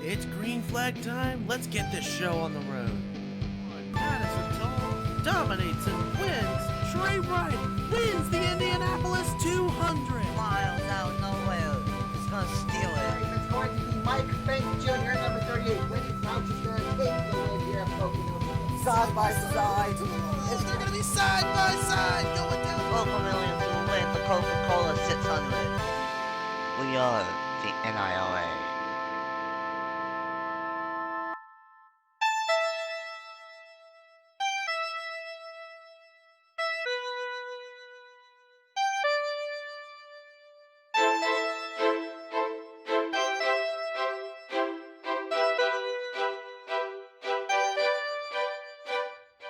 It's green flag time. Let's get this show on the road. Madison Toll dominates and wins. Trey Wright wins the Indianapolis 200. Miles out of nowhere. He's gonna steal it. It's going to be Mike Fink Jr., number 38. Winnie Crouch is going to take the win here at Pocono. Side by side. They're going to be side by side going down. Local Williams will win the Coca-Cola 600. We are the NILA.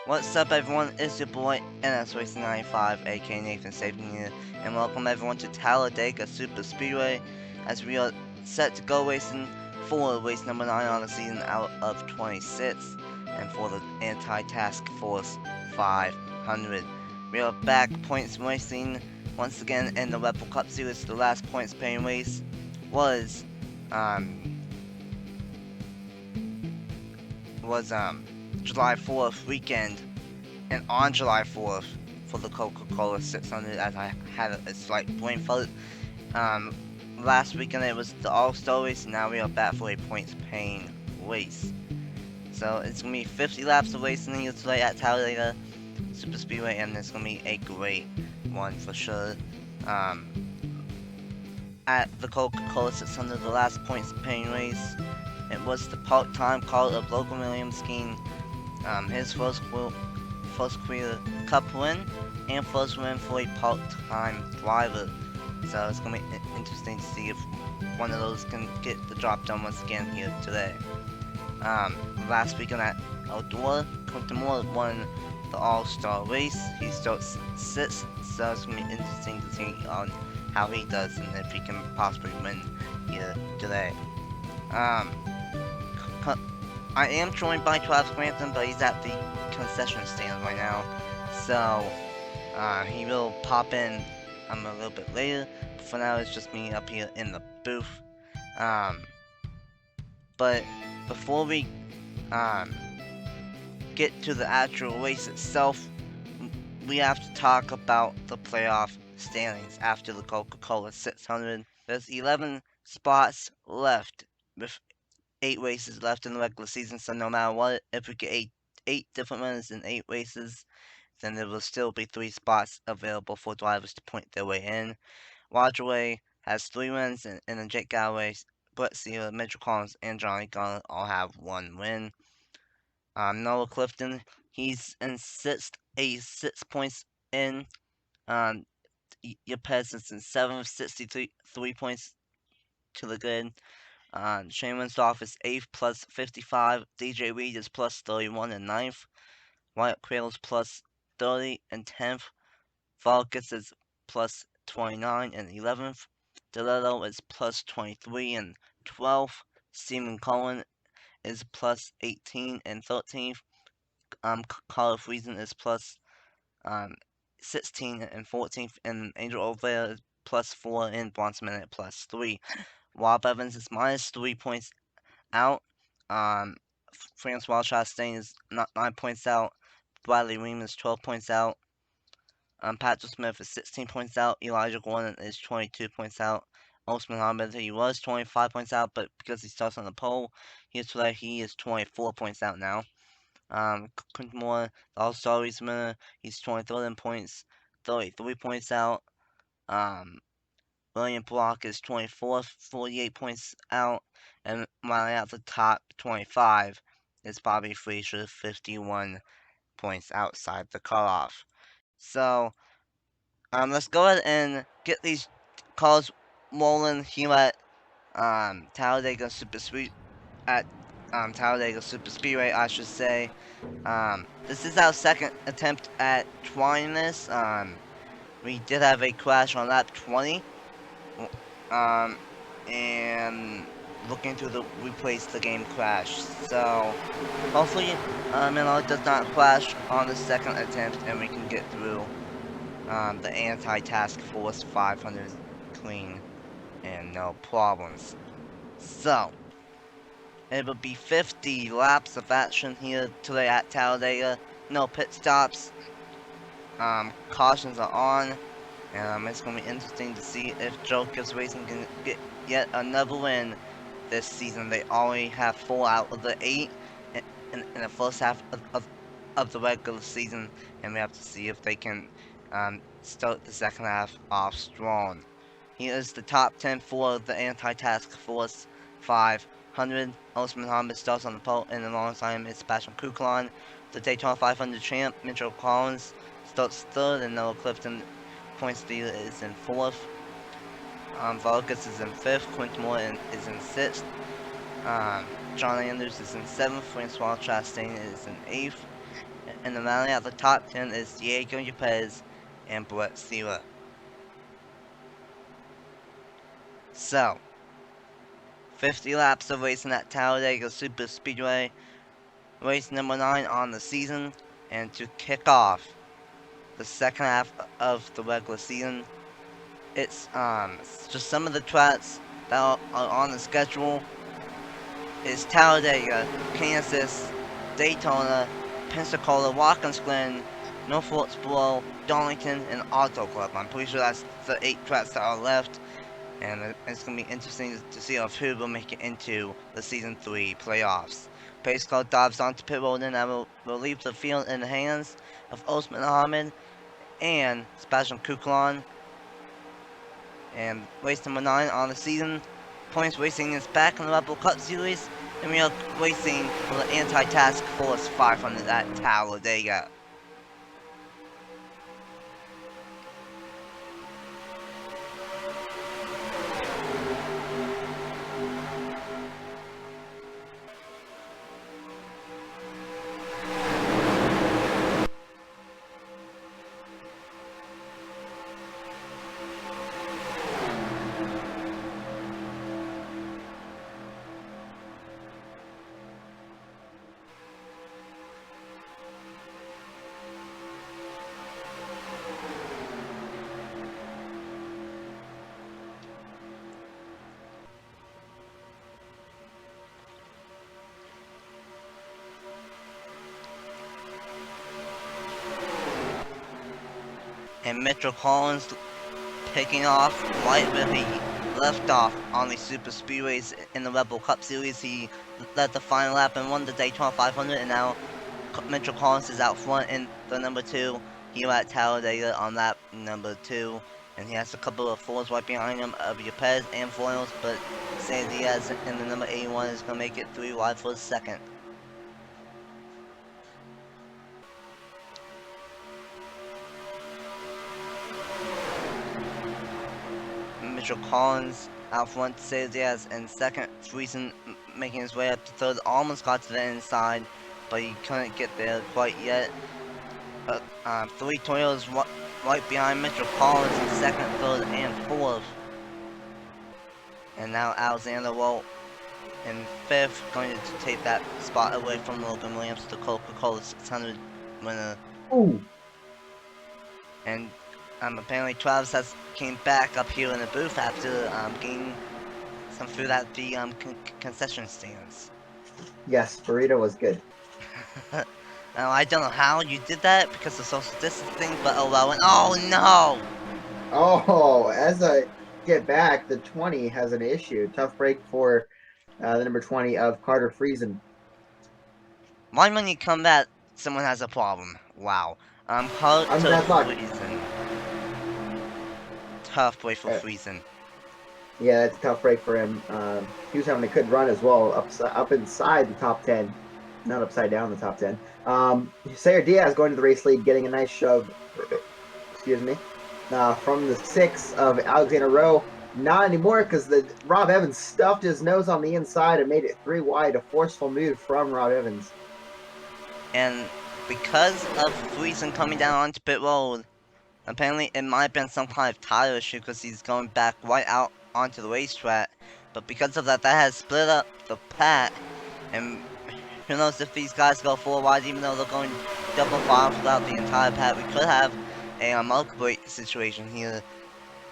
What's up, everyone? It's your boy NSRacing95 AKA Nathan Stapleton here, and welcome everyone to Talladega Superspeedway as we are set to go racing for race number 9 on the season out of 26 and for the Anti-Task Force 500. We are back points racing once again in the Red Bull Cup Series. The last points paying race was July 4th weekend, and on July 4th for the Coca-Cola 600, as I had a slight brain fart. Last weekend it was the All-Star race, and now we are back for a points-paying race. So it's going to be 50 laps of racing here today at Talladega Superspeedway, and it's going to be a great one for sure. At the Coca-Cola 600, the last points-paying race, it was the part-time call of Logan Williams getting his first career cup win and first win for a part-time driver. So it's going to be interesting to see if one of those can get the job done once again here today. Last weekend at Eldora, Quinton Moore won the All-Star race. He starts 6th, so it's going to be interesting to see on how he does and if he can possibly win here today. I am joined by Travis Grantham, but he's at the concession stand right now, so he will pop in a little bit later. But for now, it's just me up here in the booth. But before we get to the actual race itself, we have to talk about the playoff standings after the Coca-Cola 600. There's 11 spots left with 8 races left in the regular season, so no matter what, if we get 8 different winners in 8 races, then there will still be 3 spots available for drivers to point their way in. Roger Way has 3 wins, and then Jake Galloway, Brett Sealer, Mitchell Collins, and Johnny Garner all have 1 win. Noah Clifton, he's in 6th, 6 points in. Yepes is in 7th, 63 points to the good. Shane Winsdorf is 8th plus 55. DJ Reed is plus 31 and 9th. Wyatt Cradle's plus 30 and 10th. Vargas is plus 29 and 11th. DeLillo is plus 23 and 12th. Stephen Cohen is plus 18 and 13th. Carl Friesen is plus 16 and 14th. And Angel Oliveira is plus 4 and Bronson Minute plus 3. Rob Evans is minus 3 points out. Francois Chastain is 9 points out. Bradley Ream is 12 points out. Patrick Smith is 16 points out. Elijah Gordon is 22 points out. Osman Ahmed, he was 25 points out, but because he starts on the pole here today, he is 24 points out now. Quinton Moore, the All-Star race winner, he's 23rd in points, 33 points out. William Block is 24th, 48 points out, and rounding out the top 25 is Bobby Frazier, 51 points outside the cutoff. So, let's go ahead and get these cars rolling here at Talladega Superspeedway. Talladega Superspeedway, I should say. This is our second attempt at trying this. We did have a crash on lap 20. And looking through the replays, the game crashed. So hopefully, it does not crash on the second attempt, and we can get through the Anti-Task Force 500 clean and no problems. So It will be 50 laps of action here today at Talladega. No pit stops. Cautions are on. And it's going to be interesting to see if Joe Gibbs Racing can get yet another win this season. They already have 4 out of the 8 in the first half of the regular season. And we have to see if they can start the second half off strong. Here is the top 10 for the Anti-Task Force 500. Osman Hamid starts on the pole, and alongside him is Sebastian Kuklon. The Daytona 500 champ, Mitchell Collins, starts third, and Noah Clifton, points leader, is in fourth. Vargas is in fifth. Quentin Moore is in sixth. John Anders is in seventh. Francois Chastain is in eighth. And the rally at the top 10 is Diego Yepes and Brett Sierra. So, 50 laps of racing at Talladega Superspeedway, race number 9 on the season, and to kick off the second half of the regular season, it's just some of the tracks that are on the schedule. Is Talladega, Kansas, Daytona, Pensacola, Watkins Glen, Norfolksboro, Darlington, and Auto Club. I'm pretty sure that's the 8 tracks that are left. And it's going to be interesting to see who will make it into the Season 3 playoffs. Pace car dives onto pit road and will leave the field in the hands of Osman Ahmed and Sebastian Kuklon. And race number 9 on the season. Points Racing is back in the Rebel Cup Series, and we are racing for the Anti-Task Force 500 at Talladega. And Mitchell Collins picking off right where he left off on the Super Speedways in the Rebel Cup Series. He led the final lap and won the Daytona 500, and now Mitchell Collins is out front in the number 2 here at Talladega on lap number 2. And he has a couple of 4s right behind him of Yepes and Foils, but San Diaz in the number 81 is going to make it 3 wide for the second. Mitchell Collins out front, San Diaz in second, Friesen making his way up to third, almost got to the inside, but he couldn't get there quite yet. 3 Toyotas right behind Mitchell Collins in second, third, and fourth. And now Alexander Walt in fifth, going to take that spot away from Logan Williams, the Coca-Cola 600 winner. Ooh. And apparently Travis has came back up here in the booth after getting some food at the concession stands. Yes, burrito was good. Now, I don't know how you did that because of social distancing, but oh well. And oh no! Oh, as I get back, the 20 has an issue. Tough break for the number 20 of Carter Friesen. Why when you come back, someone has a problem? Wow. Carter Friesen. Tough break for Friesen. Yeah, it's a tough break for him. He was having a good run as well, up inside the top 10. Not upside down the top 10. Sayre Diaz going to the race lead, getting a nice shove, excuse me, from the 6 of Alexander Rowe. Not anymore, because Rob Evans stuffed his nose on the inside and made it 3 wide. A forceful move from Rob Evans. And because of Friesen coming down onto pit road, apparently it might have been some kind of tire issue because he's going back right out onto the racetrack. But because of that, that has split up the pack, and who knows if these guys go 4 wide, even though they're going double file throughout the entire pack. We could have a market break situation here,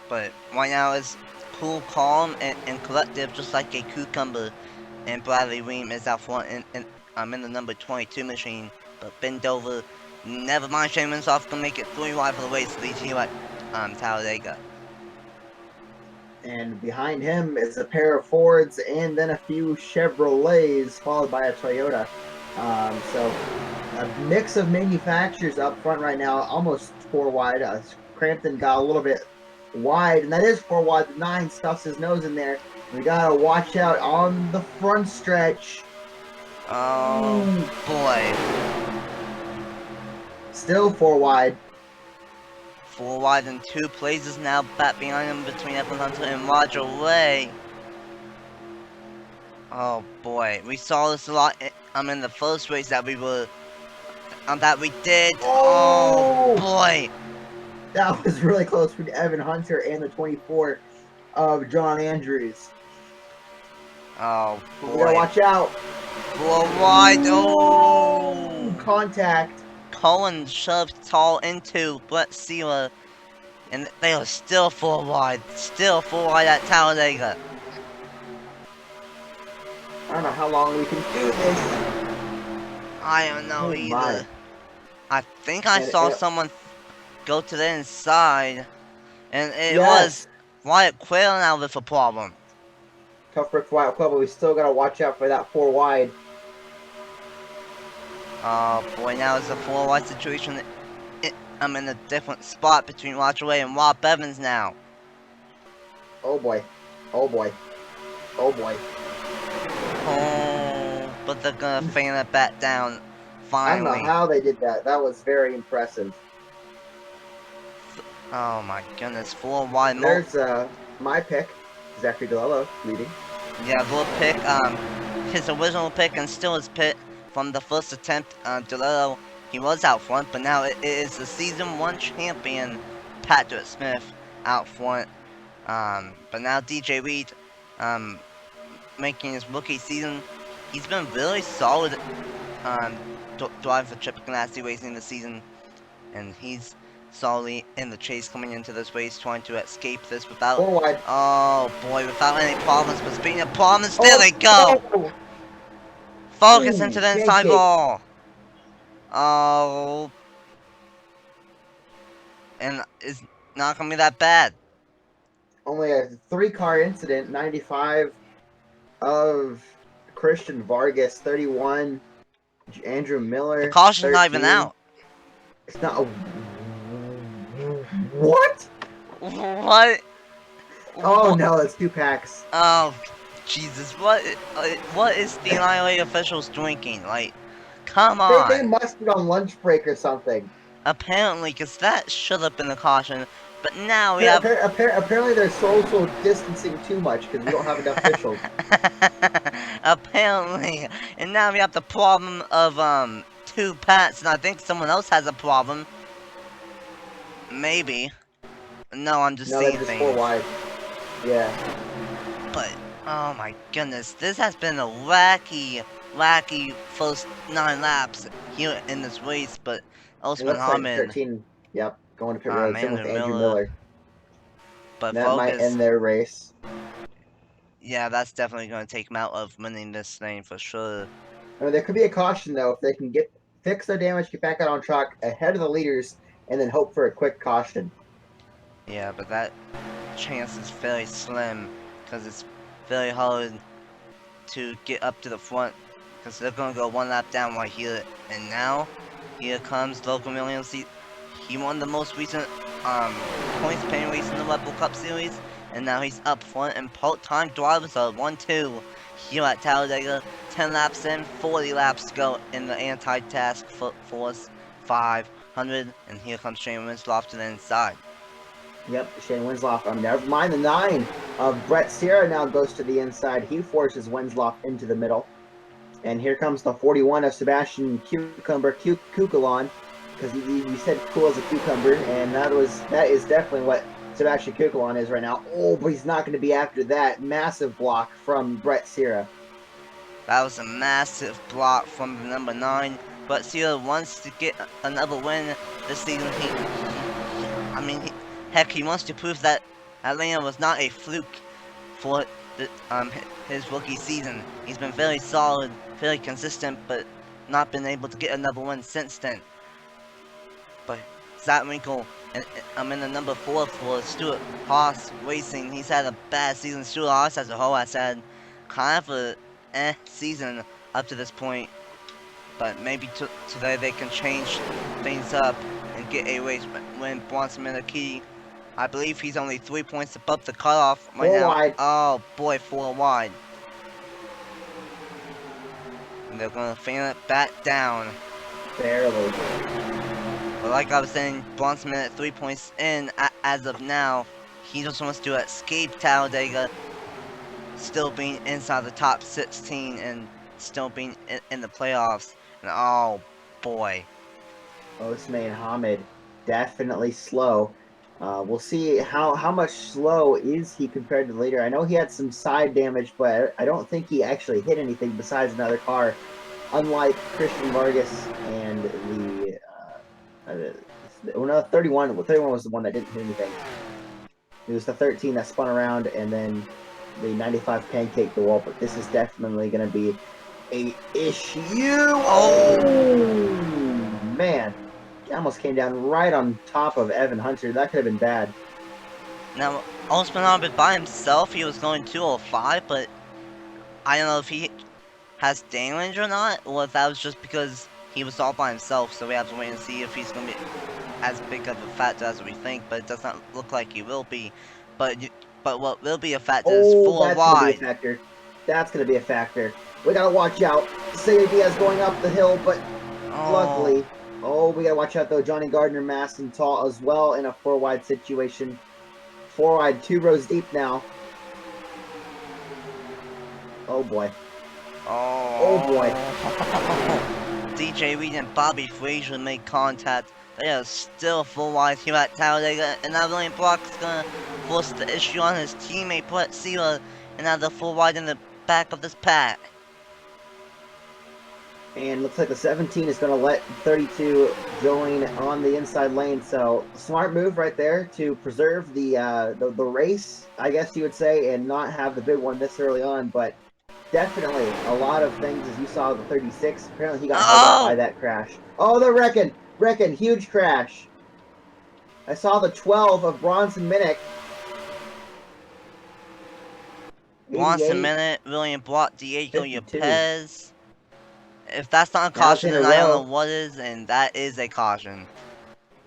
but right now it's cool, calm, and collective, just like a cucumber and Bradley Weem is out front in the number 22 machine. But Ben Dover, never mind, Shane Winsoff can make it 3 wide for the race lead here at Talladega. And behind him is a pair of Fords and then a few Chevrolets, followed by a Toyota. So a mix of manufacturers up front right now, almost 4 wide. Crampton got a little bit wide, and that is 4 wide. The 9 stuffs his nose in there. We gotta watch out on the front stretch. Oh boy. Still 4 wide. 4 wide in 2 places now, back behind him between Evan Hunter and Roger Ray. Oh boy, we saw this a lot in the first race that we did. Oh boy. That was really close between Evan Hunter and the 24 of John Andrews. Oh boy. We gotta watch out. 4 wide. Oh! Contact. Cullen shoved Tall into Brett Sierra, and they are still 4 wide. Still 4 wide at Talladega. I don't know how long we can do this. I don't know either. My. I think I saw someone go to the inside, and it was Wyatt Quayle now with a problem. Tough break for Wyatt Quayle, but we still gotta watch out for that 4 wide. Oh boy, now it's a 4 wide situation. I'm in a different spot between Roger Ray and Rob Evans now. Oh boy. Oh boy. Oh boy. Oh, but they're gonna fan it back down finally. I don't know how they did that. That was very impressive. Oh my goodness, 4 wide. There's my pick, Zachary DeLello, leading. Yeah, we'll pick his original pick and still his pick from the first attempt. DeLello, he was out front, but now it is the season 1 champion Patrick Smith out front. But now DJ Reed, making his rookie season, he's been really solid driving for Chip Ganassi Racing this season, and he's solidly in the chase coming into this race, trying to escape this without 4 wide. Oh boy, without any problems. But speaking of problems, there they go. Focus into the inside ball. Oh, and it's not gonna be that bad. Only a 3-car incident. 95 of Christian Vargas, 31 Andrew Miller. The caution's 13. not even out. It's not. What? What? Oh no, it's 2 packs. Oh, Jesus! What is the NIA officials drinking? Like, come on. They must be on lunch break or something. Apparently, because that should have been a caution. But now we have. Apparently, they're social distancing too much because we don't have enough officials. Apparently, and now we have the problem of 2 pats, and I think someone else has a problem. Maybe. No, I'm just seeing they're just things. 4 wide. Yeah. But oh my goodness, this has been a wacky first 9 laps here in this race. But Osman Harmon, 13. Yep, going to pit road. Same with Andrew Miller. Miller. But That Focus, might end their race. yeah, that's definitely going to take them out of winning this thing for sure. There could be a caution though if they can fix their damage, get back out on track ahead of the leaders, and then hope for a quick caution. Yeah, but that chance is very slim because it's very hard to get up to the front because they're going to go 1 lap down right here. And now, here comes Logan Williams. He won the most recent points paying race in the Red Bull Cup Series, and now he's up front. And part-time drivers are 1-2 here at Talladega. 10 laps in, 40 laps to go in the anti-task force 500. And here comes Shane Winslow to the inside. Yep, Shane Winslow. Never mind the 9 of Brett Sierra now goes to the inside. He forces Winslow into the middle. And here comes the 41 of Sebastian Cuculon, because you said cool as a cucumber, and that is definitely what Sebastian Cuculon is right now. Oh, but he's not going to be after that. Massive block from Brett Sierra. That was a massive block from the number 9. But Sierra wants to get another win this season. Heck, he wants to prove that Atlanta was not a fluke for his rookie season. He's been very solid, very consistent, but not been able to get another win since then. But Zach Winkle, I'm in the number 4 for Stuart Haas Racing. He's had a bad season. Stuart Haas as a whole has had kind of a season up to this point. But maybe today they can change things up and get a race win. Bronson Minakey, I believe he's only 3 points above the cutoff right now. Wide. Oh boy, 4 wide. And they're gonna fan it back down. Barely. But like I was saying, Bronson at 3 points in as of now. He just wants to escape Talladega, still being inside the top 16 and still being in the playoffs. And oh boy. Osman Hamid, definitely slow. We'll see how much slow is he compared to the leader. I know he had some side damage, but I don't think he actually hit anything besides another car. Unlike Christian Vargas and the 31. Well, 31 was the one that didn't hit anything. It was the 13 that spun around, and then the 95 pancaked the wall. But this is definitely going to be a issue. Oh man, he almost came down right on top of Evan Hunter. That could have been bad. Now, Osman Arbit by himself, he was going 205, but I don't know if he has damage or not, or if that was just because he was all by himself, so we have to wait and see if he's going to be as big of a factor as we think, but it does not look like he will be. But what will be a factor is 4 wide. Gonna be a factor. That's going to be a factor. We got to watch out. Sayer Diaz going up the hill, but luckily... Oh, we got to watch out, though. Johnny Gardner, Mass, and Tall as well in a 4 wide situation. 4 wide, 2 rows deep now. Oh, boy. Oh boy. DJ Reed and Bobby Frazier made contact. They are still 4 wide here at Talladega, and now William Brock's gonna force the issue on his teammate Brett Sela, and now they're 4 wide in the back of this pack. And looks like the 17 is going to let 32 join on the inside lane. So smart move right there to preserve the race, I guess you would say, and not have the big one this early on. But definitely a lot of things, as you saw the 36. Apparently he got held up by that crash. Oh, the Reckon, huge crash. I saw the 12 of Bronson Minnick. Bronson Minnick, William Block, Diego Yepez. If that's not a caution, then I don't know what is, and that is a caution.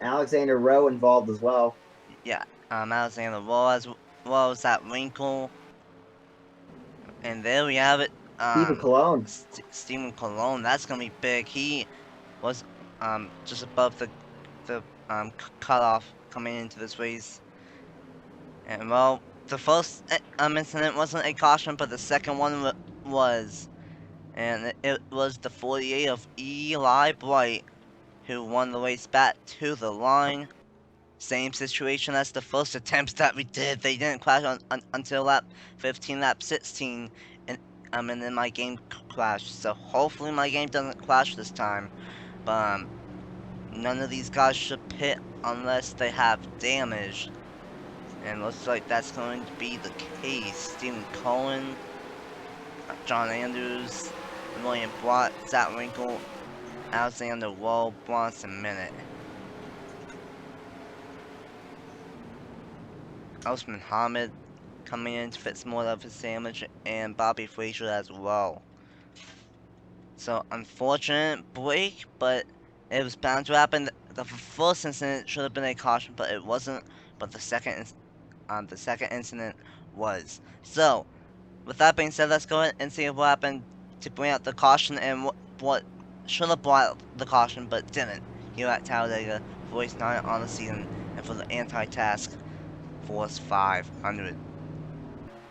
Alexander Rowe involved as well. Yeah, Alexander Rowe as well as that Winkle. And there we have it. Stephen Colon. Stephen Colon, that's gonna be big. He was just above the cutoff coming into this race. And well, the first incident wasn't a caution, but the second one was. And it was the 48 of Eli Wright who won the race back to the line. Same situation as the first attempts that we did. They didn't crash until lap 15, lap 16, and then my game crashed. So hopefully my game doesn't crash this time. But none of these guys should pit unless they have damage. And looks like that's going to be the case. Stephen Cohen, John Andrews, William Blott, Zach Winkle, Alexander Rowe, Bronson Minnick. Osman Hamid coming in to fix more of his damage, and Bobby Frazier as well. So unfortunate break, but it was bound to happen. The first incident should have been a caution, but it wasn't. But the second incident was. So with that being said, let's go ahead and see what happened to bring out the caution and what should have brought out the caution but didn't here at Talladega for race 9 on the season and for the anti-task Force 500.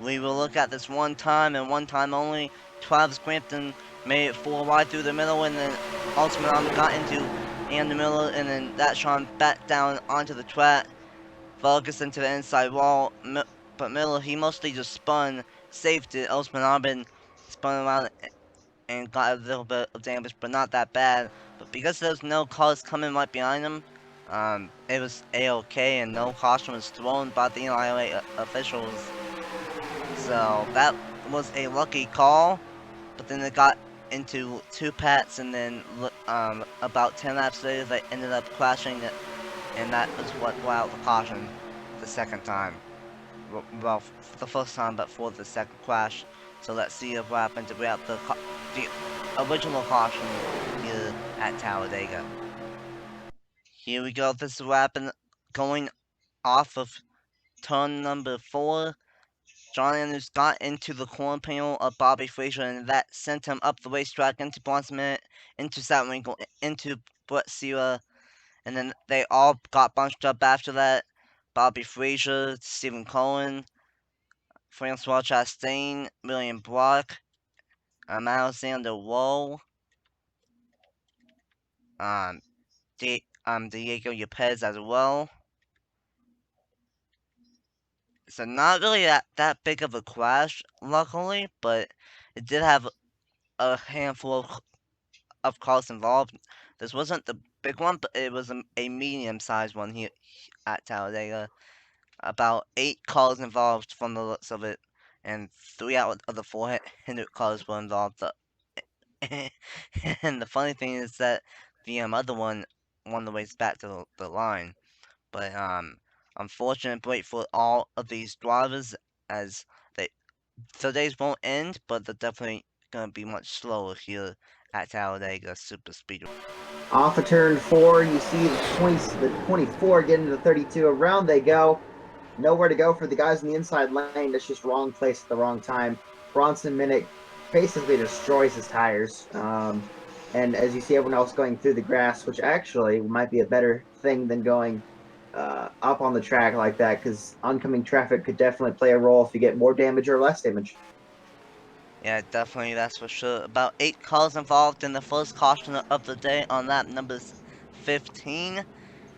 We will look at this one time and one time only. Travis Crampton made it 4 wide through the middle, and then ultimately got into Andy Miller, and then that shot back down onto the track. Ferguson to the inside wall, but Miller, he mostly just spun, saved it. Osman Arbin spun around and got a little bit of damage, but not that bad. But because there's no cars coming right behind him, it was a-okay, and no caution was thrown by the NIA officials. So So that was a lucky call, but then it got into 2 pats, and then about 10 laps later they ended up crashing it, and that was what brought out the caution the second time. Well, for the first time, but for the second crash. So let's see what happened to bring out the original caution here at Talladega. Here we go. This is what happened going off of turn number 4. John Andrews got into the corner panel of Bobby Frazier, and that sent him up the racetrack into Bronson Minute, into Satwinkle, into Brett Sierra, and then they all got bunched up after that. Bobby Frazier, Stephen Cohen, Francois Chastain, William Block, Alexander Lowe, Diego Yepes as well. So not really that big of a crash, luckily, but it did have a handful of cars involved. This wasn't the big one, but it was a medium-sized one here at Talladega. About 8 cars involved from the looks of it, and 3 out of the 4 hindered cars were involved. And the funny thing is that the other one won the race back to the line. But unfortunate break for all of these drivers, as the days won't end, but they're definitely gonna be much slower here at Talladega Superspeedway. Off of turn 4, you see the 24 get into the 32. Around they go. Nowhere to go for the guys in the inside lane. It's just wrong place at the wrong time. Bronson Minute basically destroys his tires. And as you see everyone else going through the grass, which actually might be a better thing than going up on the track like that, because oncoming traffic could definitely play a role if you get more damage or less damage. Yeah, definitely, that's for sure. About 8 cars involved in the first caution of the day on lap number 15.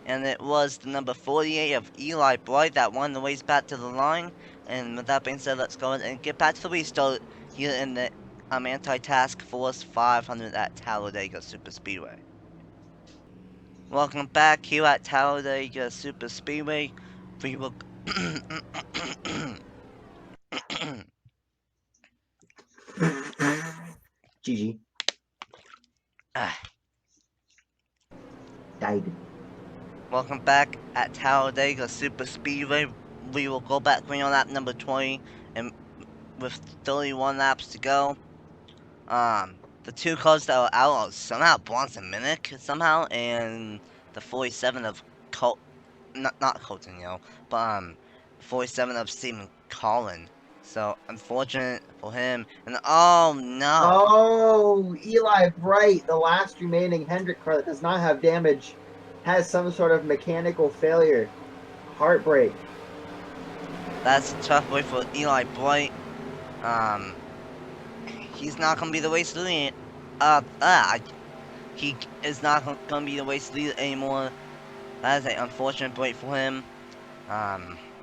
And it was the number 48 of Eli Bright that won the race back to the line. And with that being said, let's go ahead and get back to the restart here in the Anti-Task Force 500 at Talladega Superspeedway. Welcome back here at Talladega Superspeedway. We will... GG. Died. Welcome back at Talladega Superspeedway. We will go back on lap number 20, and with 31 laps to go. The 2 cars that were out are somehow Bronson Minnick somehow, and the 47 of not Colton, but 47 of Stephen Collin. So unfortunate for him. And oh no! Oh, Eli Bright, the last remaining Hendrick car that does not have damage, has some sort of mechanical failure. Heartbreak. That's a tough way for Eli Bright. He's not gonna be the race leader. He is not gonna be the race leader anymore. That is an unfortunate break for him.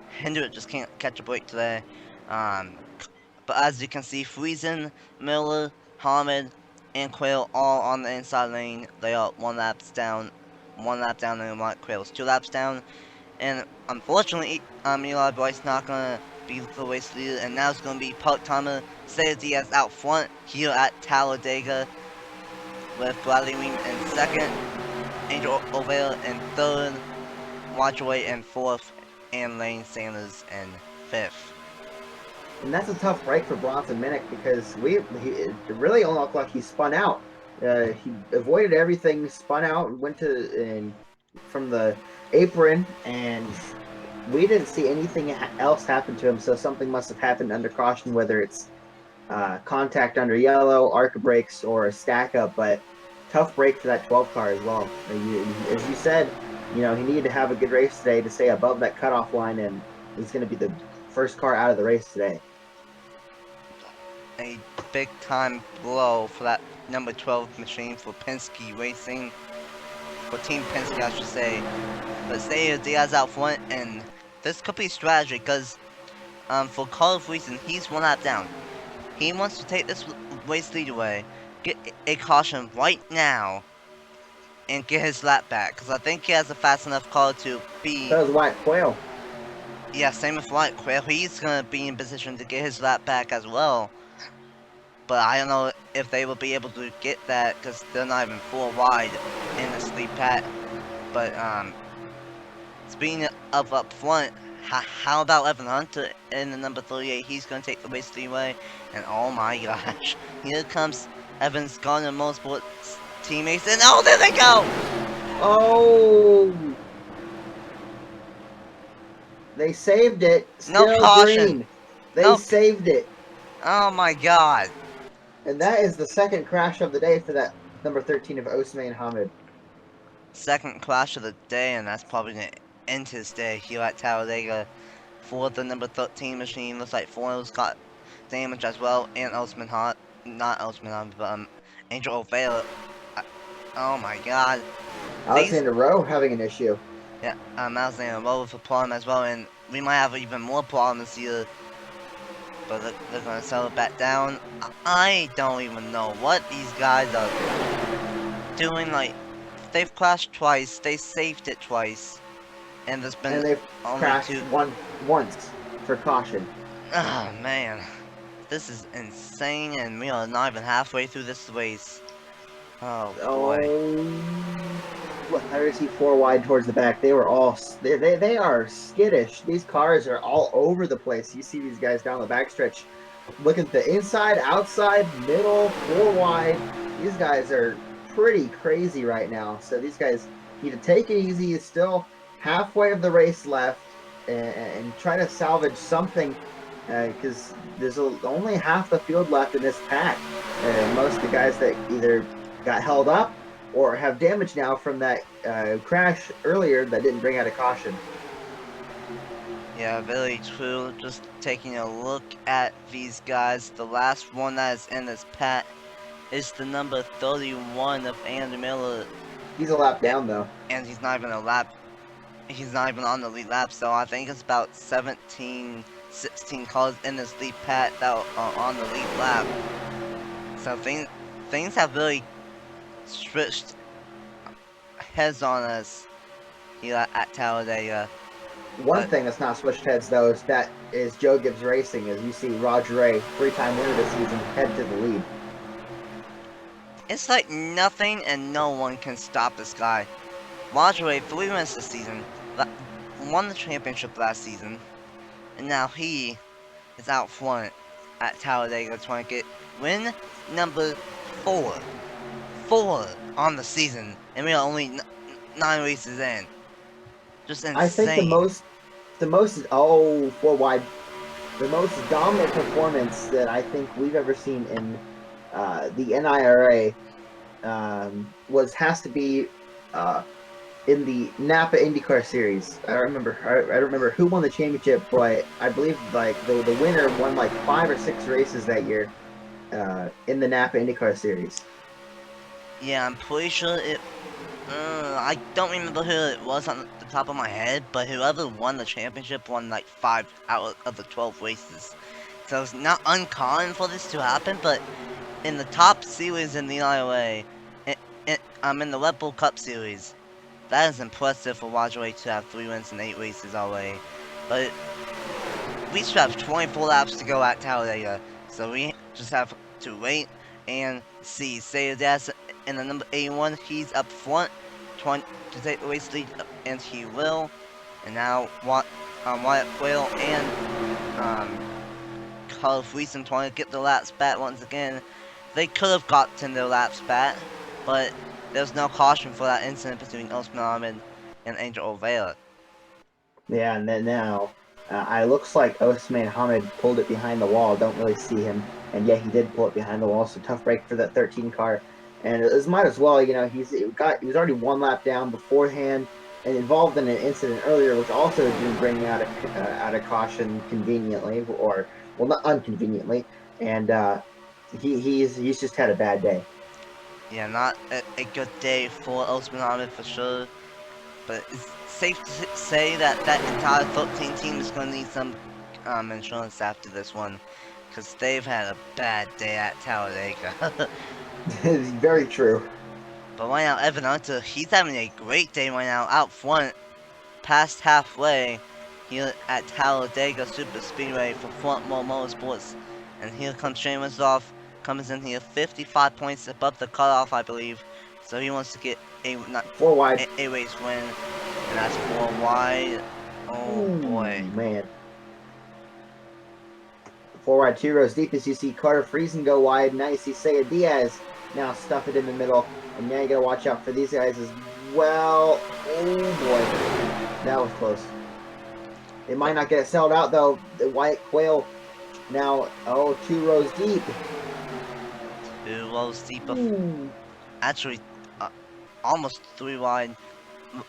Hendrick just can't catch a break today. But as you can see, Friesen, Miller, Hamid, and Quayle all on the inside lane. They are 1 lap down, and Quayle's 2 laps down. And unfortunately, Eli Bright's not gonna be the race leader, and now it's gonna be part-timer Cesar Diaz out front here at Talladega, with Bradley Weem in 2nd, Angel Overa in 3rd, Watchaway in 4th, and Lane Sanders in 5th. And that's a tough break for Bronson Minnick, because it really only looked like he spun out. He avoided everything, spun out, and went from the apron, and we didn't see anything else happen to him, so something must have happened under caution, whether it's contact under yellow, ARCA brakes, or a stack up. But tough break for that 12 car as well. As you said, he needed to have a good race today to stay above that cutoff line, and he's going to be the first car out of the race today. A big time blow for that number 12 machine for Penske Racing. For Team Penske, I should say. But Cesar Diaz out front, and this could be strategy, because for Carlos Friesen, he's 1 lap down. He wants to take this race lead away, get a caution right now, and get his lap back, because I think he has a fast enough car to be... That was White Quayle. Yeah, same with Wright. He's gonna be in position to get his lap back as well. But I don't know if they will be able to get that because they're not even 4 wide in this lead pad. But speaking of up front, how about Evan Hunter in the number 38? He's gonna take the race leeway, and oh my gosh, here comes Evan's Garner Motorsports teammates, and oh, there they go! Oh! They saved it. No Still caution. green. They No. saved it. Oh my god. And that is the second crash of the day for that number 13 of Osman Hamid. Second crash of the day, and that's probably gonna end his day here at Talladega. For the number 13 machine, looks like foils got damage as well, and Osman Hot, not Osman Hot, but Angel O'Vale. Oh my god. Alexander Rowe having an issue. Yeah, Alexander Rowe with a problem as well, and we might have even more problems here. But they're gonna settle it back down. I don't even know what these guys are doing. Like, they've crashed twice, they saved it twice, and there's been they've only crashed 2. once for caution. Oh man, this is insane, and we are not even halfway through this race. Oh boy. What, I already see 4 wide towards the back. They were all they are skittish. These cars are all over the place. You see these guys down the backstretch. Look at the inside, outside, middle, 4 wide. These guys are pretty crazy right now. So these guys need to take it easy. It's still halfway of the race left, and try to salvage something, because there's only half the field left in this pack. Most of the guys that either got held up or have damage now from that crash earlier that didn't bring out a caution. Yeah, very true. Just taking a look at these guys. The last one that is in this pack is the number 31 of Andy Miller. He's a lap down though. And he's not even on the lead lap, so I think it's about 17, 16 cars in this lead pack that are on the lead lap. So things have really switched heads on us here at Talladega. One thing that's not switched heads though is Joe Gibbs Racing, as you see Roger Ray, 3-time winner this season, head to the lead. It's like nothing and no one can stop this guy. Roger Ray, 3 wins this season, won the championship last season, and now he is out front at Talladega trying to get win number 4 on the season, and we are only 9 races in. Just insane. I think the most 4 wide, the most dominant performance that I think we've ever seen in the NIRA has to be in the Napa IndyCar Series. I don't remember who won the championship, but I believe like the winner won like 5 or 6 races that year in the Napa IndyCar Series. Yeah, I'm pretty sure it. I don't remember who it was on the top of my head, but whoever won the championship won like 5 out of the 12 races. So it's not uncommon for this to happen, but in the top series in the IOA, in the Red Bull Cup Series, that is impressive for Roger Ray to have 3 wins in 8 races already. But we still have 24 laps to go at Talladega, so we just have to wait and see. Say that's in the number 81, he's up front, trying to take the race lead, and he will. And now Wyatt Quayle and Carl Friesen trying to get the laps back once again. They could have gotten their laps back, but there's no caution for that incident between Osman Ahmed and Angel O'Vale. Yeah, and then now it looks like Osman Hamid pulled it behind the wall. Don't really see him, and yeah, he did pull it behind the wall. So tough break for that 13 car, and it might as well. You know, he was already 1 lap down beforehand and involved in an incident earlier, which also didn't bring out a caution conveniently, or well, not unconveniently, and he's just had a bad day. Yeah, not a good day for Osman Ahmed for sure. But it's safe to say that that entire 13 team is going to need some insurance after this one, because they've had a bad day at Talladega. It's very true. But right now, Evan Hunter, he's having a great day right now out front, past halfway. here at Talladega Superspeedway for Front Row Motorsports. And here comes Shane Winslow, comes in here 55 points above the cutoff, I believe. So he wants to get a 4 wide. a race win, and that's 4 wide. Oh Ooh, boy. man. 4 wide, 2 rows deep as you see Carter Friesen go wide. Now you see Saya Diaz now stuff it in the middle. And now you gotta watch out for these guys as well. Oh boy. That was close. They might not get it settled out though. The White Quail now, 2 rows deep. 2 rows deep of, actually, almost 3 wide.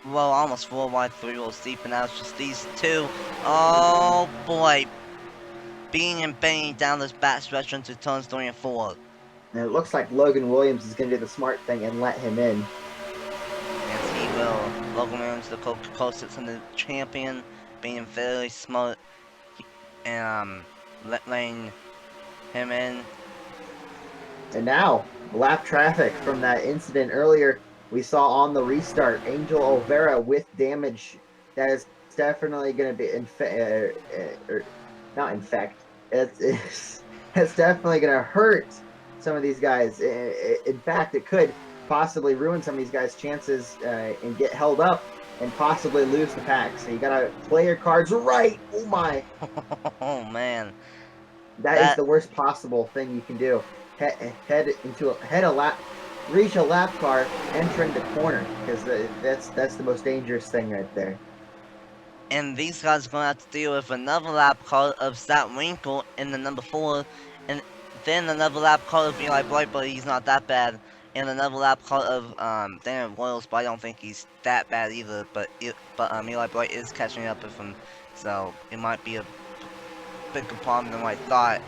Well, almost 4 wide, 3 rows deep, and now it's just these 2. Oh boy. Being and banging down this back stretch into turns 3 and 4. And it looks like Logan Williams is going to do the smart thing and let him in. Yes, he will. Logan Williams, the Coca-Cola 600 champion, being very smart and letting him in. And now, lap traffic from that incident earlier we saw on the restart. Angel Olvera with damage that is definitely going to be not infect. It's definitely going to hurt some of these guys. In fact, it could possibly ruin some of these guys' chances and get held up and possibly lose the pack. So you got to play your cards right. Oh my. Oh man. That is the worst possible thing you can do. Reach a lap car, entering the corner, because that's the most dangerous thing right there. And these guys are going to have to deal with another lap car of Zach Winkle in the number 4, and then another lap car of Eli Bright, but he's not that bad, and another lap car of Daniel Royals, but I don't think he's that bad either. But Eli Bright is catching up with him, so it might be a bigger problem than I thought.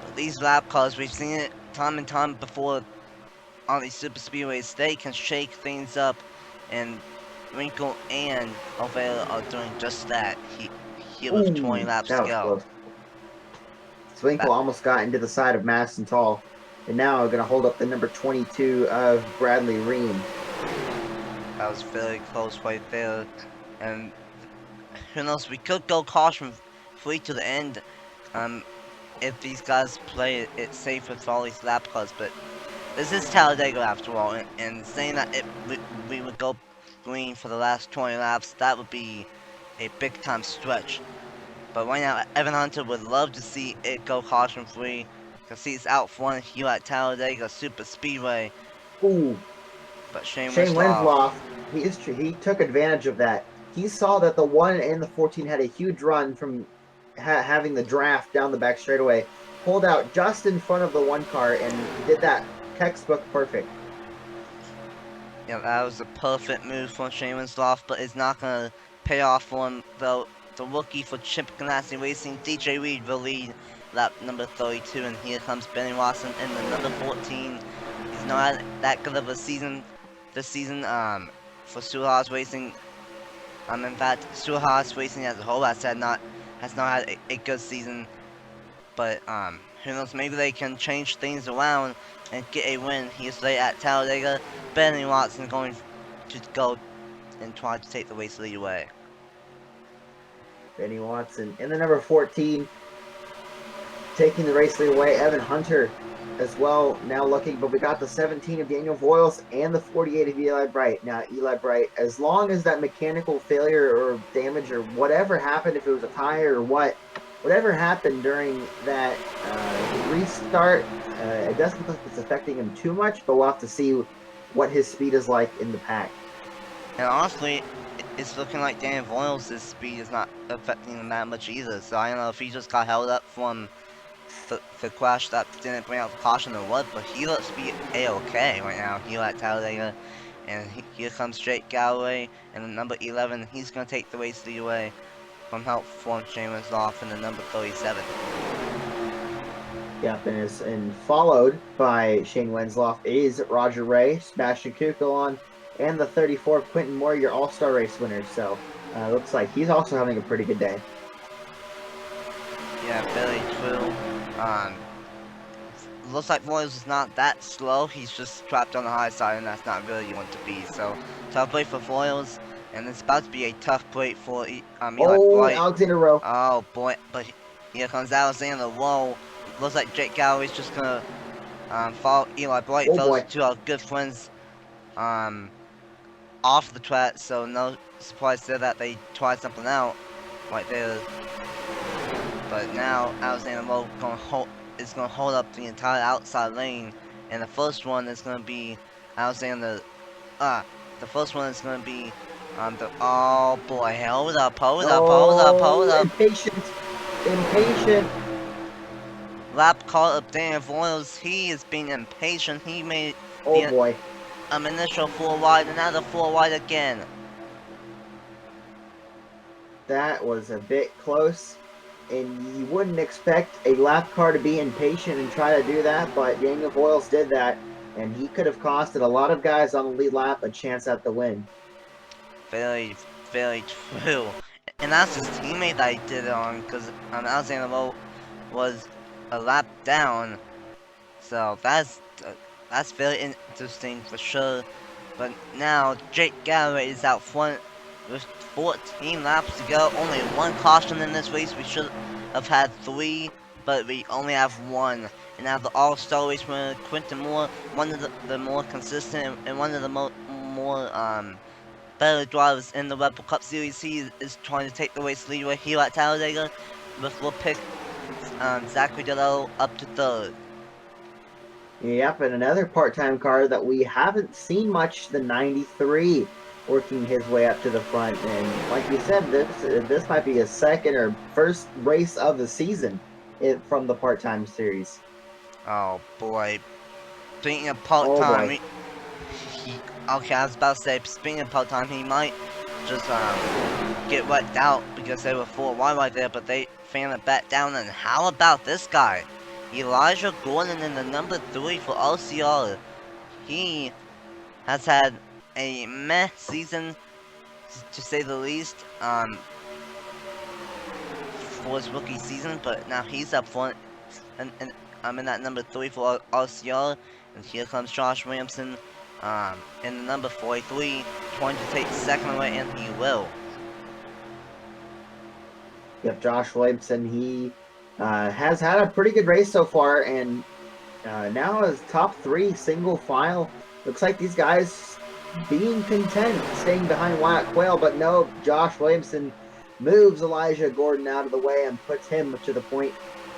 But these lap cars, we've seen it time and time before on these super speedways. They can shake things up, and Winkle and Olvera are doing just that. He with 20 laps to go. Winkle almost got into the side of Madison Tall, and now we're going to hold up the number 22 of Bradley Ream. That was very close right there, and who knows, we could go caution free to the end if these guys play it safe with all these lap cars, but this is Talladega after all, and saying that we would go green for the last 20 laps, that would be a big time stretch. But right now, Evan Hunter would love to see it go caution free, because he's out front here at Talladega Superspeedway. Ooh. But Shane Winslow, he took advantage of that. He saw that the 1 and the 14 had a huge run from having the draft down the back straightaway, pulled out just in front of the 1 car and did that textbook perfect. Yeah, that was a perfect move from Shane Winslow, but it's not going to pay off for him, though. The rookie for Chip Ganassi Racing, DJ Reed, will lead lap number 32, and here comes Benny Watson in the number 14. He's not had that good of a season this season for Stewart Haas Racing. In fact, Stewart Haas Racing as a whole has not had a good season, but who knows, maybe they can change things around and get a win. He's late at Talladega. Benny Watson going to go and try to take the race lead away. Benny Watson in the number 14, taking the race lead away. Evan Hunter as well now looking, but we got the 17 of Daniel Voiles and the 48 of Eli Bright. Now Eli Bright, as long as that mechanical failure or damage or whatever happened, if it was a tire or whatever happened during that restart, it doesn't look like it's affecting him too much, but we'll have to see what his speed is like in the pack. And honestly, it's looking like Daniel Voiles' speed is not affecting him that much either, so I don't know if he just got held up from the crash that didn't bring out the caution or what, but he looks to be A-okay right now here at Talladega. And here comes Jake Galloway in the number 11. He's going to take the race lead away from help from Shane Winslow in the number 37. Yep, and followed by Shane Winslow is Roger Ray, Sebastian Kukulon, and the 34 Quentin Moore, your All-Star Race winner. So looks like he's also having a pretty good day. Yeah, very true. Looks like Voiles is not that slow. He's just trapped on the high side, and that's not really you want to be. So tough play for Voiles. And it's about to be a tough break for Eli Oh, Wright. Alexander Rowe. Oh boy, but here comes Alexander Rowe. Looks like Jake Galloway's just gonna follow Eli Bright. Oh Those boy. two are good friends off the track, so no surprise there that they tried something out right there. But now Alexander Rowe is gonna hold up the entire outside lane, and the first one is gonna be Alexander. The first one is gonna be oh boy, hold up. Oh, impatient. Lap call up Daniel Voiles. He is being impatient. He made Oh the boy. initial 4 wide, and now the 4 wide again. That was a bit close, and you wouldn't expect a lap car to be impatient and try to do that, but Daniel Voiles did that, and he could have costed a lot of guys on the lead lap a chance at the win. Very, very true. And that's his teammate that he did it on, because Alexander Rowe was a lap down. So that's very interesting for sure. But now Jake Galloway is out front with 14 laps to go. Only one caution in this race. We should have had 3, but we only have 1. And now the All-Star race winner, Quentin Moore, one of the more consistent and one of the more better drivers in the Red Bull Cup Series. He is trying to take the race lead right here at Talladega. But we'll pick Zachary Dello up to 3rd. Yep, and another part-time car that we haven't seen much, the 93, working his way up to the front. And like you said, this might be his second or first race of the season from the part-time series. Oh boy. Speaking of part-time, okay, I was about to say, speaking of part-time, he might just get wrecked out because they were 4 wide right there, but they fan it back down. And how about this guy? Elijah Gordon in the number 3 for RCR. He has had a meh season, to say the least, for his rookie season, but now he's up front, and I'm in that number 3 for RCR. And here comes Josh Williamson in the number 43, trying to take second away, and he will. Yep, Josh Williamson, he has had a pretty good race so far, and now is top 3 single file. Looks like these guys being content staying behind Wyatt Quayle, but no, Josh Williamson moves Elijah Gordon out of the way and puts him to the point.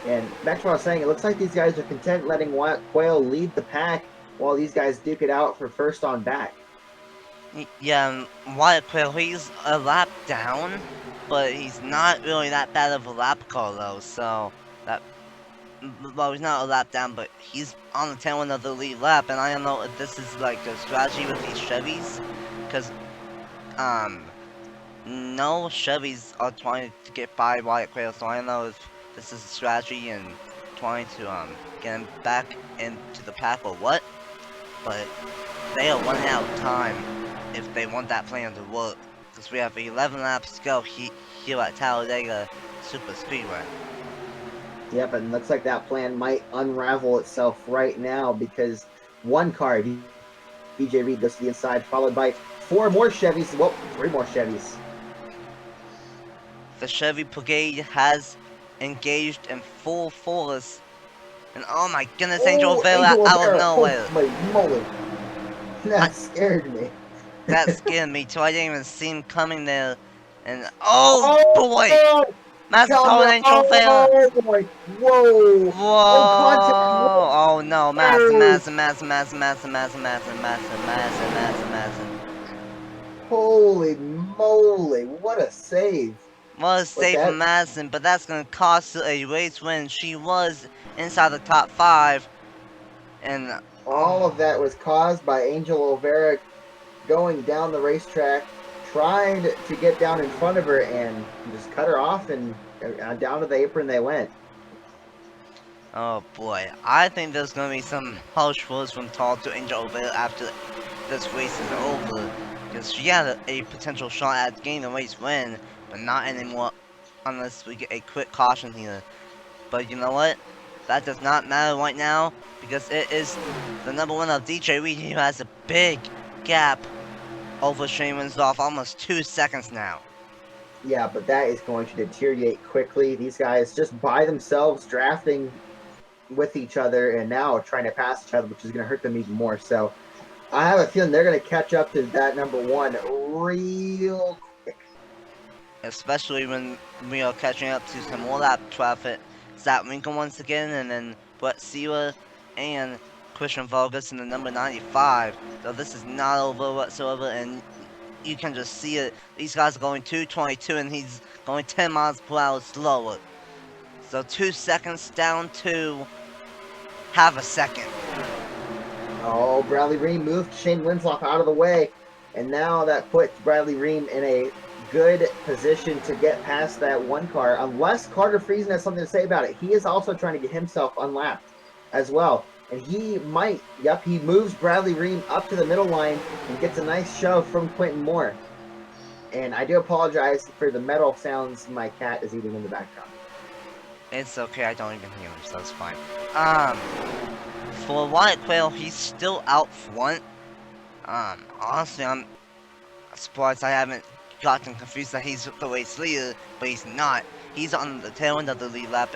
And back to what I was saying, it looks like these guys are content letting Wyatt Quayle lead the pack while these guys duke it out for first on back. Yeah, Wyatt Quayle, he's a lap down, but he's not really that bad of a lap car though, so that, well, he's not a lap down, but he's on the tail end of the lead lap, and I don't know if this is like a strategy with these Chevys, because no Chevys are trying to get by Wyatt Quayle, so I don't know if this is a strategy and trying to get him back into the pack or what, but they are running out of time if they want that plan to work, because we have 11 laps to go here at Talladega Superspeedway. Yep, and looks like that plan might unravel itself right now, because one car, BJ Reed, goes to the inside, followed by 4 more Chevys. Well, 3 more Chevys. The Chevy Brigade has engaged in full force, and oh my goodness, Angel Rivera out of nowhere. Holy moly. That scared me. That scared me too. I didn't even see him coming there. And oh boy! Massive power and Angel Rivera. Oh boy! Whoa! Whoa! Oh no! Massive. Holy moly! What a save! What a save from Madison, but that's gonna cost her a race win. She was inside the top 5, and all of that was caused by Angel O'Vera going down the racetrack, trying to get down in front of her, and just cut her off, and down to the apron they went. oh boy, I think there's gonna be some harsh words from Tall to Angel O'Vera after this race is over, because she had a potential shot at getting the race win, but not anymore unless we get a quick caution here. But you know what? That does not matter right now, because it is the number 1 of DJ Reed who has a big gap over Shane Winslow, almost 2 seconds now. Yeah, but that is going to deteriorate quickly. These guys just by themselves drafting with each other and now trying to pass each other, which is going to hurt them even more. So I have a feeling they're going to catch up to that number one real quick. Especially when we are catching up to some more lap traffic. Zach Winkle once again, and then Brett Sewell and Christian Vargas in the number 95. So this is not over whatsoever, and you can just see it. These guys are going 222, and he's going 10 miles per hour slower. So 2 seconds down to half a second. Oh, Bradley Ream moved Shane Winslow out of the way, and now that puts Bradley Ream in a good position to get past that one car, unless Carter Friesen has something to say about it. He is also trying to get himself unlapped as well. And he might, yep, he moves Bradley Ream up to the middle line and gets a nice shove from Quentin Moore. And I do apologize for the metal sounds my cat is eating in the background. It's okay, I don't even hear him, so that's fine. For Wyatt Quayle, he's still out front. Honestly, I'm surprised I haven't gotten confused that he's the race leader, but he's not. He's on the tail end of the lead lap,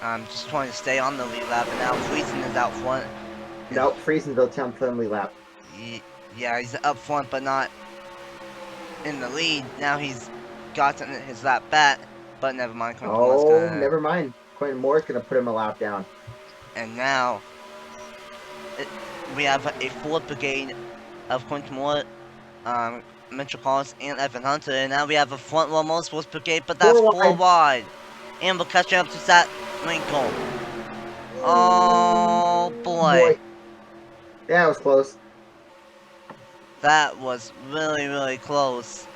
and just trying to stay on the lead lap, and now Friesen is out front. Nope, Friesen's the town friendly lap. Yeah, he's up front, but not in the lead. Now he's gotten his lap back, but never mind. Never mind. Quentin Moore's going to put him a lap down. And now we have a fourth brigade of Quentin Moore, Mitchell Collins, and Evan Hunter. And now we have a front row motorsports brigade, but that's four wide. And we're catching up to Zach Winkle. Oh boy. That was close. That was really, really close.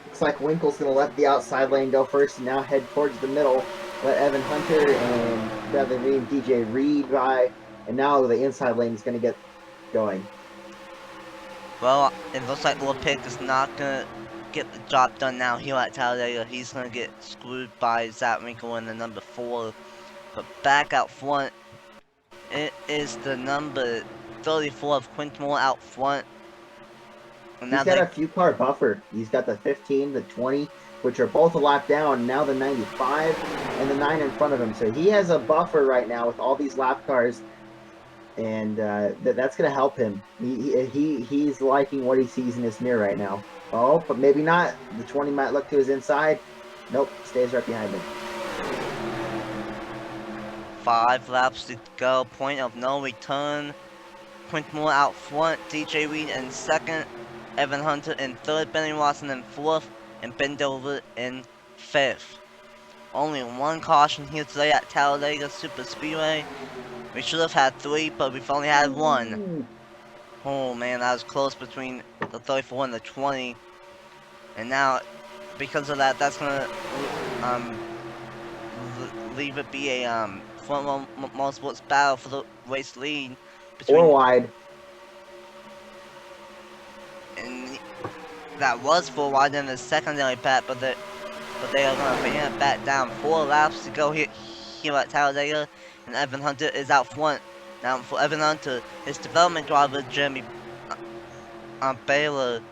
Looks like Winkle's going to let the outside lane go first and now head towards the middle. Let Evan Hunter and Bradley Ream, DJ Reed by. And now the inside lane is going to get going. Well, it looks like Will Pick is not going to get the job done now here at Talladega. He's going to get screwed by Zach Winkle in the number 4. But back out front, it is the number 34 of Quentin Moore out front. And he's got a few car buffer. He's got the 15, the 20, which are both a lap down. Now the 95 and the 9 in front of him. So he has a buffer right now with all these lap cars. And that's going to help him. He's liking what he sees in his mirror right now. Oh, but maybe not. The 20 might look to his inside. Nope, stays right behind him. 5 laps to go. Point of no return. Quentin Moore out front. DJ Reed in second. Evan Hunter in third. Benny Watson in fourth. And Ben Dover in fifth. Only one caution here today at Talladega Superspeedway. We should have had 3, but we've only had 1. Oh man, that was close between the 34 and the 20. And now, because of that, that's gonna leave it be a front row motorsports battle for the race lead. 4 wide. And that was 4 wide in the secondary pack, but they are gonna bring it back down. 4 laps to go here at Talladega. And Evan Hunter is out front. Now for Evan Hunter, his development driver, Jeremy Baylor,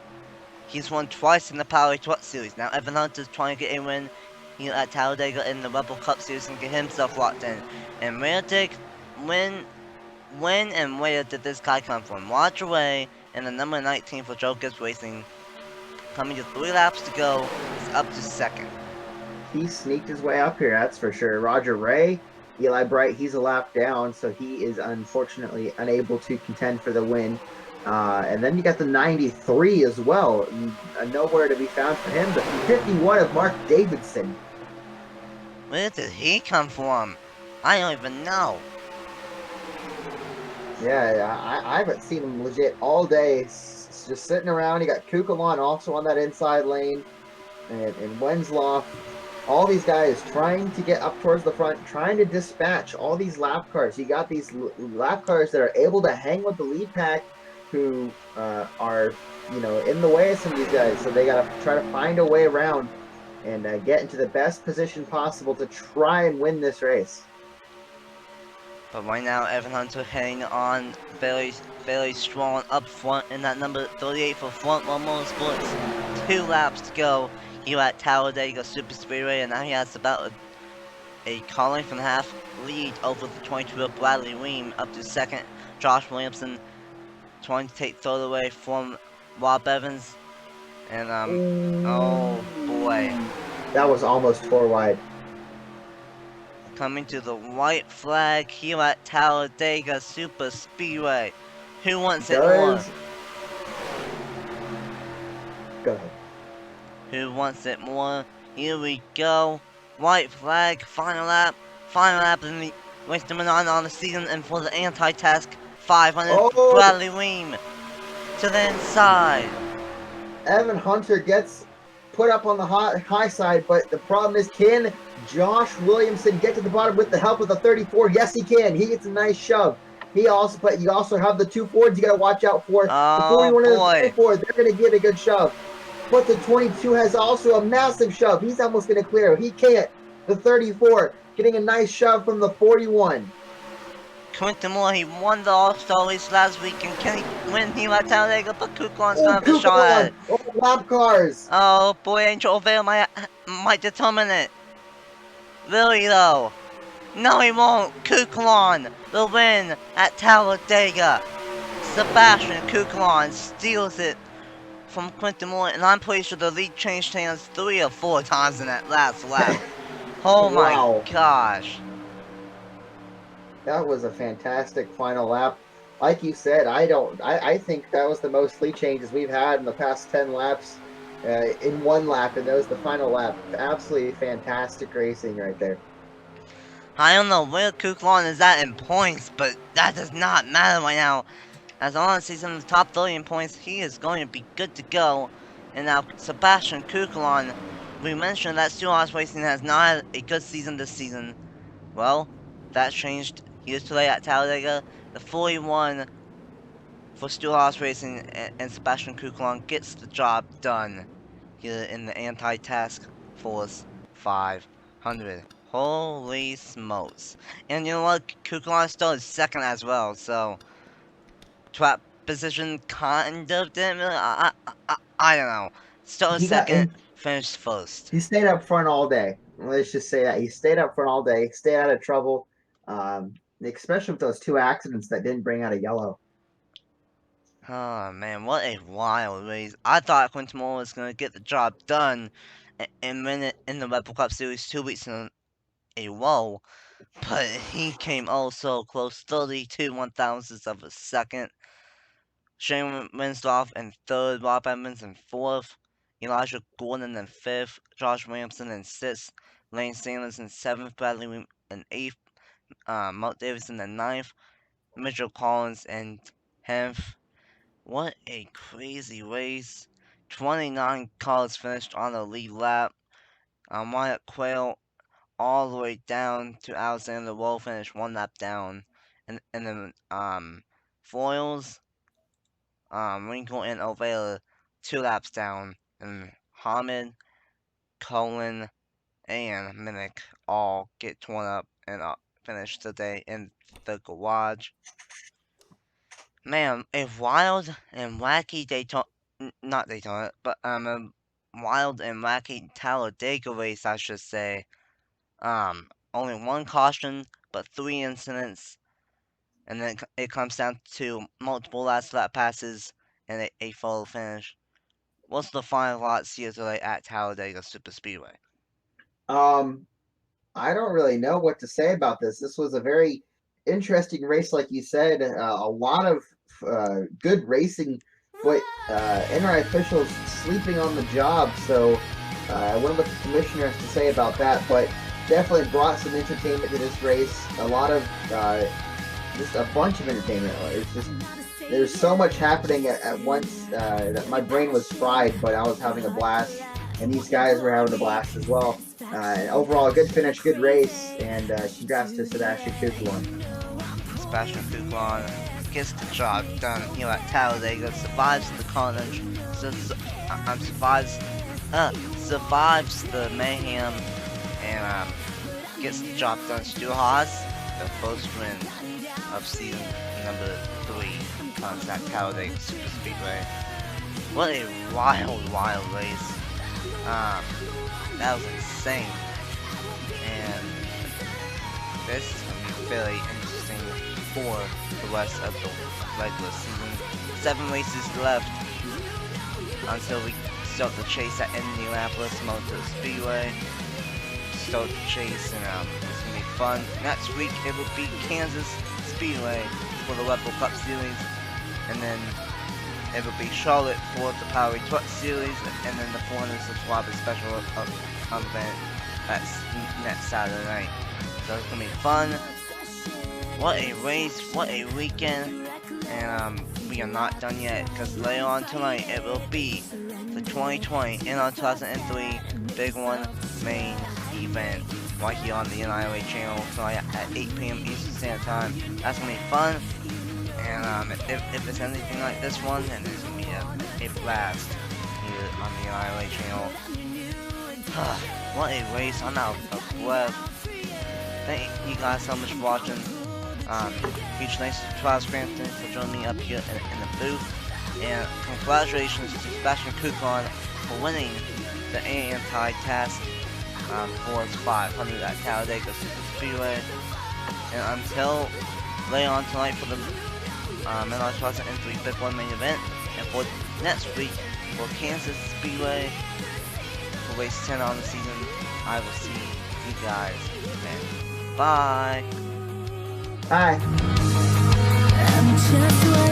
he's won twice in the Power Truck Series. Now Evan Hunter is trying to get a win here at Talladega in the Rebel Cup Series and get himself locked in. And when and where did this guy come from? Roger Ray and the number 19 for Joe Gibbs Racing. Coming to 3 laps to go, is up to second. He sneaked his way up here, that's for sure. Roger Ray. Eli Bright, he's a lap down, so he is unfortunately unable to contend for the win. And then you got the 93 as well. Nowhere to be found for him. The 51 of Mark Davidson. Where did he come from? I don't even know. Yeah, I haven't seen him legit all day. Just sitting around. You got Kukulon also on that inside lane. And Wenslow. All these guys trying to get up towards the front, trying to dispatch all these lap cars. You got these lap cars that are able to hang with the lead pack who are, in the way of some of these guys. So they got to try to find a way around and get into the best position possible to try and win this race. But right now, Evan Hunter heading on very strong up front in that number 38 for Front Row Motorsports. 2 laps to go here at Talladega Superspeedway, and now he has about a car length and a half lead over the 22 of Bradley Weem up to second. Josh Williamson trying to take third away from Rob Evans. And, oh boy. That was almost 4 wide. Coming to the white flag here at Talladega Superspeedway. Who wants it more? Go ahead. Who wants it more? Here we go. White flag, final lap in the race number 9 on the season, and for the anti-task 500, Bradley Weem to the inside. Evan Hunter gets put up on the high side, but the problem is, can Josh Williamson get to the bottom with the help of the 34? Yes, he can. He gets a nice shove. But you also have the 2 Fords you got to watch out for. The 41 and the 24, they're going to give a good shove. But the 22 has also a massive shove. He's almost going to clear. He can't. The 34 getting a nice shove from the 41. Quentin Moore, he won the All-Star race last week, and can he win here at Talladega? But Kuklon's going to have a shot at it. Oh, lap cars. Oh boy, Angel O'Vale might determine it. Really though? No, he won't. Kuklon will win at Talladega. Sebastian Kuklon steals it from Quentin Moore, and I'm pretty sure the lead changed hands 3 or 4 times in that last lap. Oh my gosh. That was a fantastic final lap. Like you said, I think that was the most lead changes we've had in the past 10 laps in 1 lap, and that was the final lap. Absolutely fantastic racing right there. I don't know where Kuklon is at in points, but that does not matter right now. As long as he's in the top 30 in points, he is going to be good to go. And now Sebastian Kuklon, we mentioned that Stewart Racing has not had a good season this season. Well, that changed here today at Talladega. The 41 for Stewart Racing and Sebastian Kuklon gets the job done here in the anti-task force 500. Holy smokes. And you know what? Kuklon still is second as well, so trap position kind of didn't really, I don't know. Still second, finished first. He stayed up front all day. Let's just say that. He stayed up front all day, stayed out of trouble, especially with those 2 accidents that didn't bring out a yellow. Oh man, what a wild race. I thought Quentin Moore was going to get the job done and win it in the Red Bull Cup Series 2 weeks in a row, but he came oh so close, 32 1,000ths of a second. Shane Winsdorf in 3rd, Rob Evans in 4th, Elijah Gordon in 5th, Josh Williamson in 6th, Lane Sanders in 7th, Bradley Weem in 8th, Mark Davidson in 9th, Mitchell Collins in 10th. What a crazy race. 29 cars finished on the lead lap. Wyatt Quayle all the way down to Alexander Rowe finished 1 lap down. And then foils, Winkle and O'Vale 2 laps down. And Hamid, Cullen, and Minnick all get torn up and finish today in the garage. Man, a wild and wacky Daytona, not Daytona, but a wild and wacky Talladega race, I should say. Only 1 caution, but 3 incidents, and then it comes down to multiple last lap passes and a photo finish. What's the final thoughts here today at Talladega Superspeedway? I don't really know what to say about this. This was a very interesting race, like you said. A lot of good racing, but NRA officials sleeping on the job. So I wonder what the commissioner has to say about that. But definitely brought some entertainment to this race. A lot of just a bunch of entertainment. There's so much happening at once that my brain was fried, but I was having a blast, and these guys were having a blast as well. Overall, a good finish, good race, and congrats to Sebastian Kuklon. Sebastian Kuklon gets the job done here at Talladega, survives the carnage, survives the mayhem, and gets the job done. Stu Haas the first win of season number 3 on that Talladega Superspeedway. What a wild race. That was insane. And this is going to be very interesting for the rest of the regular season. 7 races left until we start the chase at Indianapolis Motor Speedway. Start the chase, and it's going to be fun. Next week it will be Kansas Speedway for the Red Bull Cup Series, and then it will be Charlotte for the Power Truck Series, and then the 400 subscriber special event that's next Saturday night. So it's going to be fun. What a race, what a weekend, and we are not done yet, because later on tonight it will be the 2020 NR 2003 Big One main event right here on the NIOA channel tonight at 8 p.m. Eastern Standard Time. That's going to be fun, and if it's anything like this one, then it's going to be a blast here on the NIOA channel. What a race, I'm out of breath. Thank you guys so much for watching. Huge thanks to Travis Crampton for joining me up here in the booth, and congratulations to Sebastian Kukan for winning the AM Tide Task for his 500 at Talladega Superspeedway. And until later on tonight for the NR 2003 Big One main event, and for next week for Kansas Speedway for race 10 on the season, I will see you guys then. Bye. Bye. I'm just